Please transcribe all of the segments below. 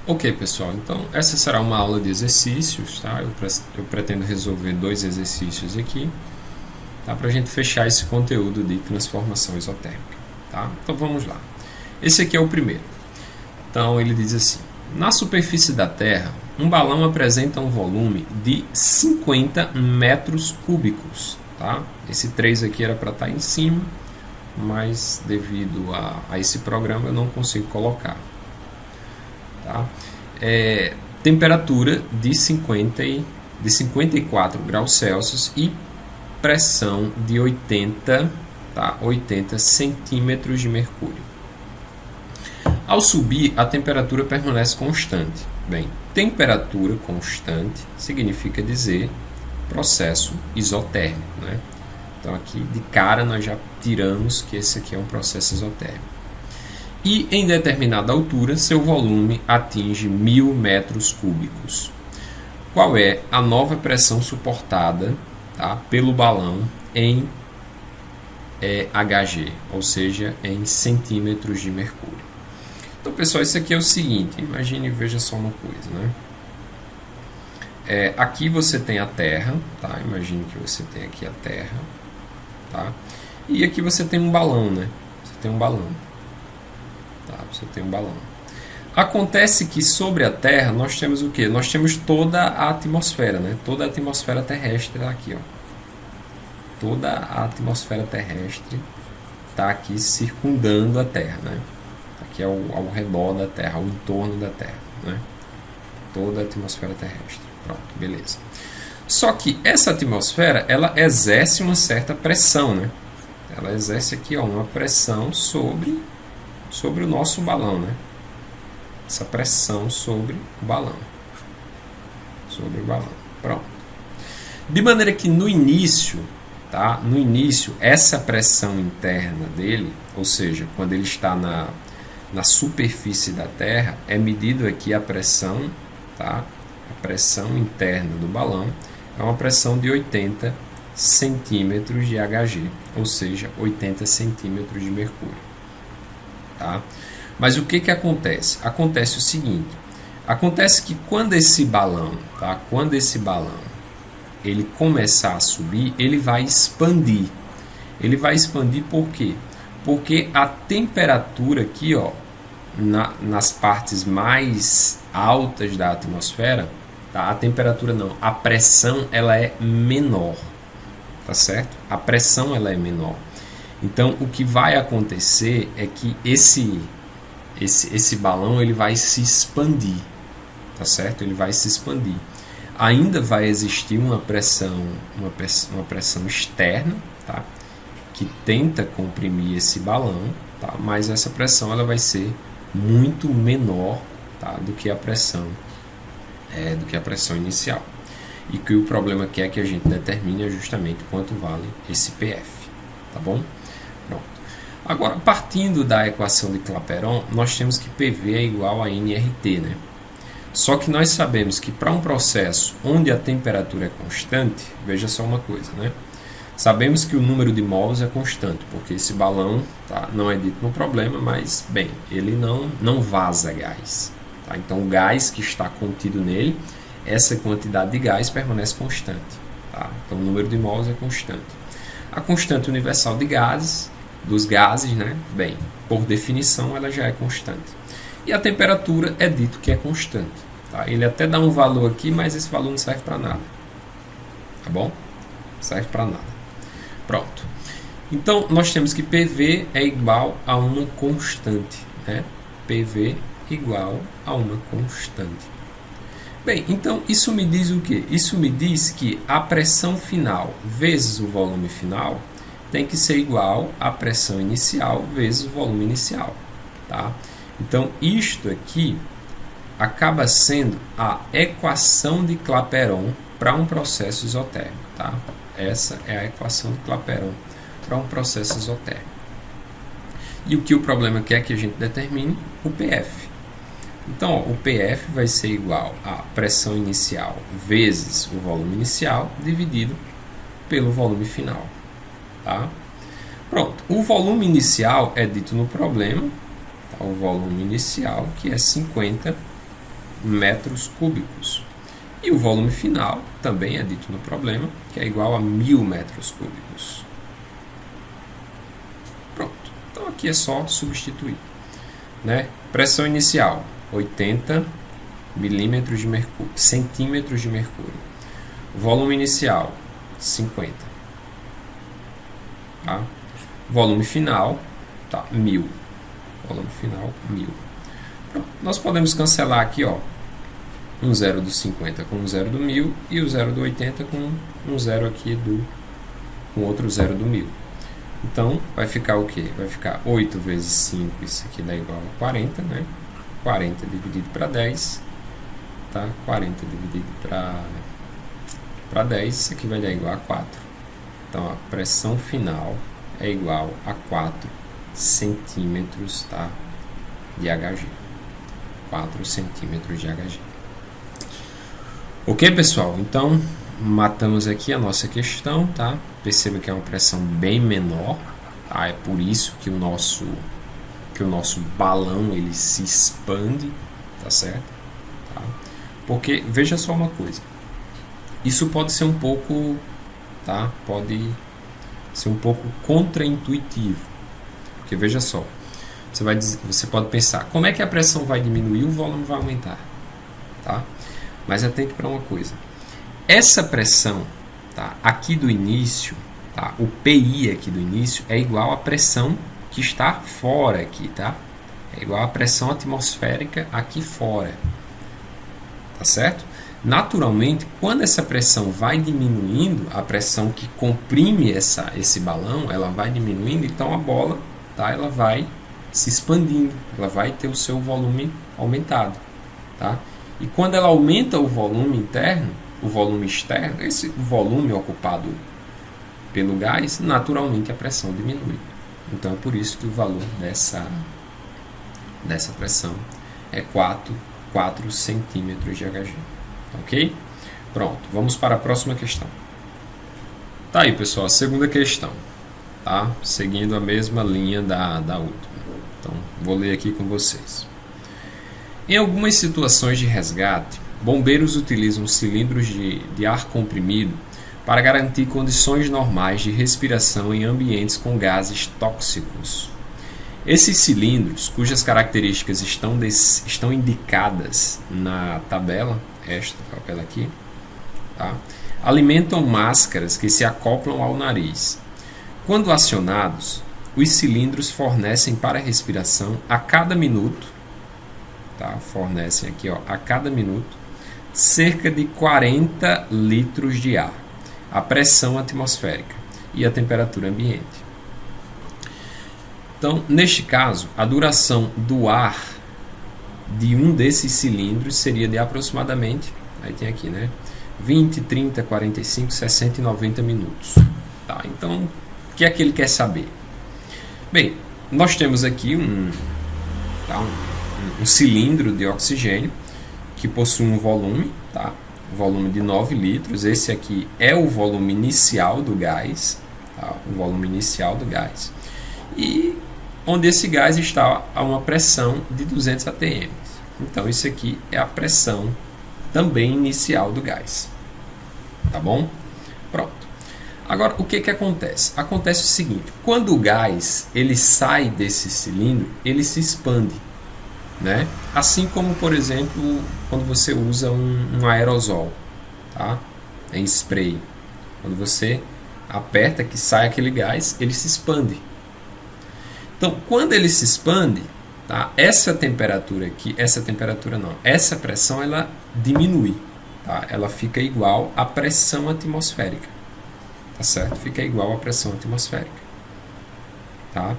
Ok, pessoal, então essa será uma aula de exercícios, tá? Eu pretendo resolver 2 exercícios aqui, tá? Para a gente fechar esse conteúdo de transformação isotérmica, tá? Então vamos lá. Esse aqui é o primeiro. Então ele diz assim: na superfície da Terra, um balão apresenta um volume de 50 metros cúbicos, tá? Esse 3 aqui era para estar em cima, mas devido a esse programa eu não consigo colocar. Tá? Temperatura de 54 graus Celsius e pressão de 80 centímetros de mercúrio. Ao subir, a temperatura permanece constante. Bem, temperatura constante significa dizer processo isotérmico, né? Então aqui de cara nós já tiramos que esse aqui é um processo isotérmico. E em determinada altura seu volume atinge 1000 metros cúbicos. Qual é a nova pressão suportada, tá, pelo balão em Hg, ou seja, em centímetros de mercúrio? Então, pessoal, isso aqui é o seguinte, imagine e veja só uma coisa, né? Aqui você tem a Terra, tá? Imagine que você tem aqui a Terra, tá? E aqui você tem um balão, né? Você tem um balão. Tá, você tem um balão. Acontece que sobre a Terra nós temos o que? Nós temos toda a atmosfera, né? Toda a atmosfera terrestre está aqui, ó. Toda a atmosfera terrestre está aqui circundando a Terra, né? Aqui é ao redor da Terra, ao entorno da Terra, né? Toda a atmosfera terrestre. Pronto, beleza. Só que essa atmosfera, ela exerce uma certa pressão, né? Ela exerce aqui, ó, uma pressão sobre o nosso balão, né? Essa pressão sobre o balão. Sobre o balão. Pronto. De maneira que no início, tá? No início, essa pressão interna dele, ou seja, quando ele está na superfície da Terra, é medido aqui a pressão, tá? A pressão interna do balão é uma pressão de 80 centímetros de Hg, ou seja, 80 centímetros de mercúrio. Tá? Mas o que acontece? Acontece o seguinte: acontece que quando esse balão, tá? Quando esse balão ele começar a subir, ele vai expandir. Ele vai expandir por quê? Porque a temperatura aqui, ó, nas partes mais altas da atmosfera, tá? A temperatura não, a pressão ela é menor, tá certo? A pressão ela é menor. Então, o que vai acontecer é que esse balão ele vai se expandir, tá certo? Ele vai se expandir. Ainda vai existir uma pressão externa, tá? Que tenta comprimir esse balão, tá? Mas essa pressão ela vai ser muito menor, tá? do que a pressão inicial. E que o problema que é que a gente determine é justamente quanto vale esse PF, tá bom? Pronto. Agora, partindo da equação de Clapeyron, nós temos que PV é igual a nRT, né? Só que nós sabemos que para um processo onde a temperatura é constante, veja só uma coisa, né? Sabemos que o número de mols é constante, porque esse balão, tá, não é dito no problema, mas, bem, ele não vaza gás. Tá? Então, o gás que está contido nele, essa quantidade de gás permanece constante. Tá? Então, o número de mols é constante. A constante universal de gases, dos gases, né? Bem, por definição, ela já é constante. E a temperatura é dito que é constante. Tá? Ele até dá um valor aqui, mas esse valor não serve para nada. Tá bom? Não serve para nada. Pronto. Então, nós temos que PV é igual a uma constante. Né? PV igual a uma constante. Bem, então isso me diz o quê? Isso me diz que a pressão final vezes o volume final tem que ser igual à pressão inicial vezes o volume inicial. Tá? Então, isto aqui acaba sendo a equação de Clapeyron para um processo isotérmico. Tá? Essa é a equação de Clapeyron para um processo isotérmico. E o que o problema quer que a gente determine? O PF. Então, ó, o PF vai ser igual à pressão inicial vezes o volume inicial dividido pelo volume final. Tá? Pronto. O volume inicial é dito no problema. Tá? O volume inicial, que é 50 metros cúbicos. E o volume final também é dito no problema, que é igual a 1000 metros cúbicos. Pronto. Então aqui é só substituir, né? Pressão inicial, 80 milímetros de mercúrio, centímetros de mercúrio. Volume inicial, 50. Tá? Volume final, tá, 1000. Volume final, 1000. Pronto. Nós podemos cancelar aqui, ó, um zero do 50 com um zero do 1000 e o zero do 80 com um zero aqui com outro zero do 1000. Então, vai ficar o quê? Vai ficar 8 vezes 5, isso aqui dá igual a 40, né? 40 dividido para 10, tá? 40 dividido para 10, isso aqui vai dar igual a 4. Então, a pressão final é igual a 4 centímetros, tá? De Hg. 4 centímetros de Hg. Ok, pessoal? Então, matamos aqui a nossa questão, tá? Perceba que é uma pressão bem menor, tá? É por isso que o nosso balão ele se expande, tá certo? Tá? Porque, veja só uma coisa, isso pode ser um pouco, tá? Pode ser um pouco contraintuitivo, porque veja só, você pode pensar, como é que a pressão vai diminuir e o volume vai aumentar, tá? Mas atente para uma coisa, essa pressão, tá, aqui do início, tá, o PI aqui do início é igual à pressão que está fora aqui, tá? É igual à pressão atmosférica aqui fora, tá certo? Naturalmente, quando essa pressão vai diminuindo, a pressão que comprime esse balão, ela vai diminuindo, então a bola, tá, ela vai se expandindo, ela vai ter o seu volume aumentado, tá? E quando ela aumenta o volume interno, o volume externo, esse volume ocupado pelo gás, naturalmente a pressão diminui. Então é por isso que o valor dessa pressão é 4 centímetros de Hg. Ok? Pronto, vamos para a próxima questão. Tá aí, pessoal, a segunda questão, tá? Seguindo a mesma linha da última. Então, vou ler aqui com vocês. Em algumas situações de resgate, bombeiros utilizam cilindros de ar comprimido para garantir condições normais de respiração em ambientes com gases tóxicos. Esses cilindros, cujas características estão indicadas na tabela, esta tabela aqui, tá? Alimentam máscaras que se acoplam ao nariz. Quando acionados, os cilindros fornecem para a respiração a cada minuto, tá? Fornecem aqui, ó, a cada minuto, cerca de 40 litros de ar, a pressão atmosférica e a temperatura ambiente. Então, neste caso, a duração do ar de um desses cilindros seria de aproximadamente, aí tem aqui, né, 20, 30, 45, 60 e 90 minutos. Tá? Então, o que é que ele quer saber? Bem, nós temos aqui um cilindro de oxigênio que possui um volume, tá? Volume de 9 litros. Esse aqui é o volume inicial do gás, tá? O volume inicial do gás. E onde esse gás está a uma pressão de 200 atm. Então, isso aqui é a pressão também inicial do gás. Tá bom? Pronto. Agora, o que acontece? Acontece o seguinte, quando o gás ele sai desse cilindro, ele se expande, né? Assim como, por exemplo, quando você usa um aerosol, tá? Em spray. Quando você aperta que sai aquele gás, ele se expande. Então, quando ele se expande, tá? Essa temperatura aqui, essa pressão ela diminui, tá? Ela fica igual à pressão atmosférica, tá certo? Fica igual à pressão atmosférica, tá?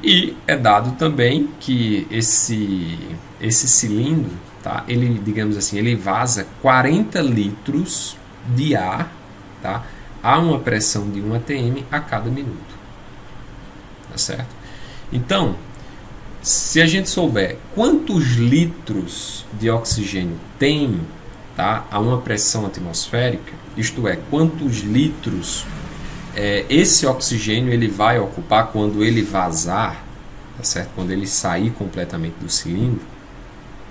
E é dado também que esse cilindro, tá? Ele, digamos assim, ele vaza 40 litros de ar, tá? A uma pressão de 1 atm a cada minuto, tá certo? Então, se a gente souber quantos litros de oxigênio tem, tá, a uma pressão atmosférica, isto é, quantos litros esse oxigênio ele vai ocupar quando ele vazar, tá certo? Quando ele sair completamente do cilindro,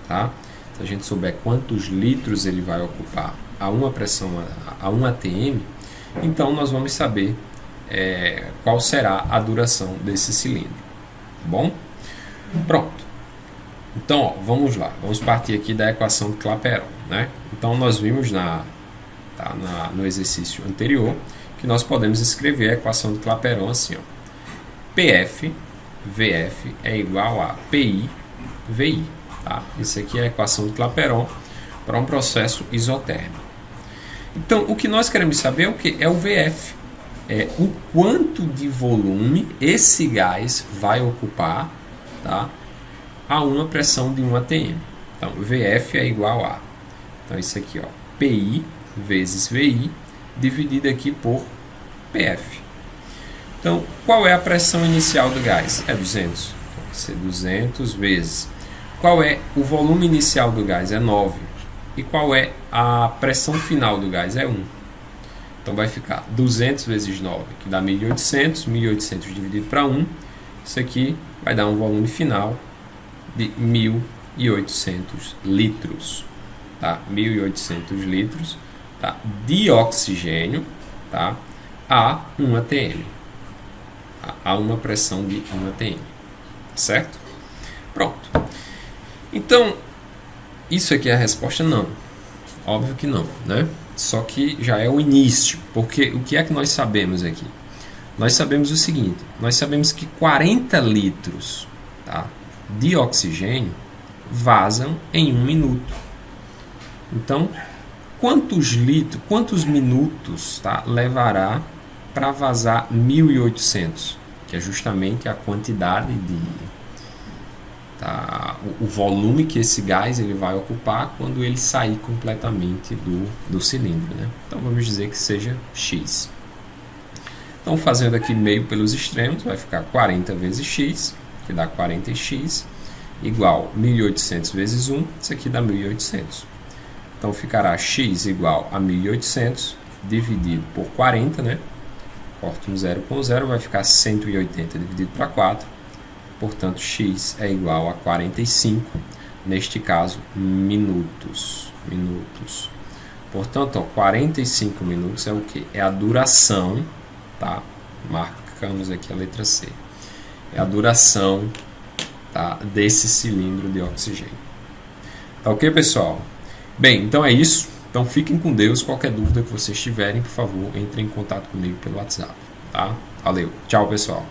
tá? se a gente souber quantos litros ele vai ocupar a uma pressão, a 1 atm, então nós vamos saber qual será a duração desse cilindro. Tá bom? Pronto. Então, ó, vamos lá. Vamos partir aqui da equação de Clapeyron, né? Então, nós vimos no exercício anterior que nós podemos escrever a equação de Clapeyron assim, ó. PF, VF é igual a PI, VI. Tá? Isso aqui é a equação de Clapeyron para um processo isotérmico. Então, o que nós queremos saber é o que? É o VF. É o quanto de volume esse gás vai ocupar, tá? A uma pressão de 1 atm. Então, VF é igual a... Então, isso aqui, ó, PI vezes VI, dividido aqui por PF. Então, qual é a pressão inicial do gás? É 200. Então, vai ser 200 vezes. Qual é o volume inicial do gás? É 9. E qual é a pressão final do gás? É 1. Então, vai ficar 200 vezes 9, que dá 1.800. 1.800 dividido para 1. Isso aqui vai dar um volume final de 1.800 litros. Tá? 1.800 litros, tá? De oxigênio, tá? A 1 atm. A uma pressão de 1 atm. Certo? Pronto. Então, isso aqui é a resposta? Não. Óbvio que não, né? Só que já é o início. Porque o que é que nós sabemos aqui? Nós sabemos o seguinte. Nós sabemos que 40 litros, tá, de oxigênio vazam em 1 minuto. Então, quantos minutos, tá, levará para vazar 1.800? Que é justamente a quantidade de... Tá, o volume que esse gás ele vai ocupar quando ele sair completamente do cilindro, né? Então, vamos dizer que seja X. Então, fazendo aqui meio pelos extremos, vai ficar 40 vezes X, que dá 40x, igual 1.800 vezes 1, isso aqui dá 1.800. Então, ficará x igual a 1.800 dividido por 40, né? Corto um zero com zero, vai ficar 180 dividido para 4. Portanto, x é igual a 45, neste caso, minutos. Portanto, ó, 45 minutos é o que? É a duração, tá? Marcamos aqui a letra C. É a duração, tá, desse cilindro de oxigênio. Tá ok, pessoal? Bem, então é isso. Então fiquem com Deus. Qualquer dúvida que vocês tiverem, por favor, entrem em contato comigo pelo WhatsApp. Tá? Valeu. Tchau, pessoal.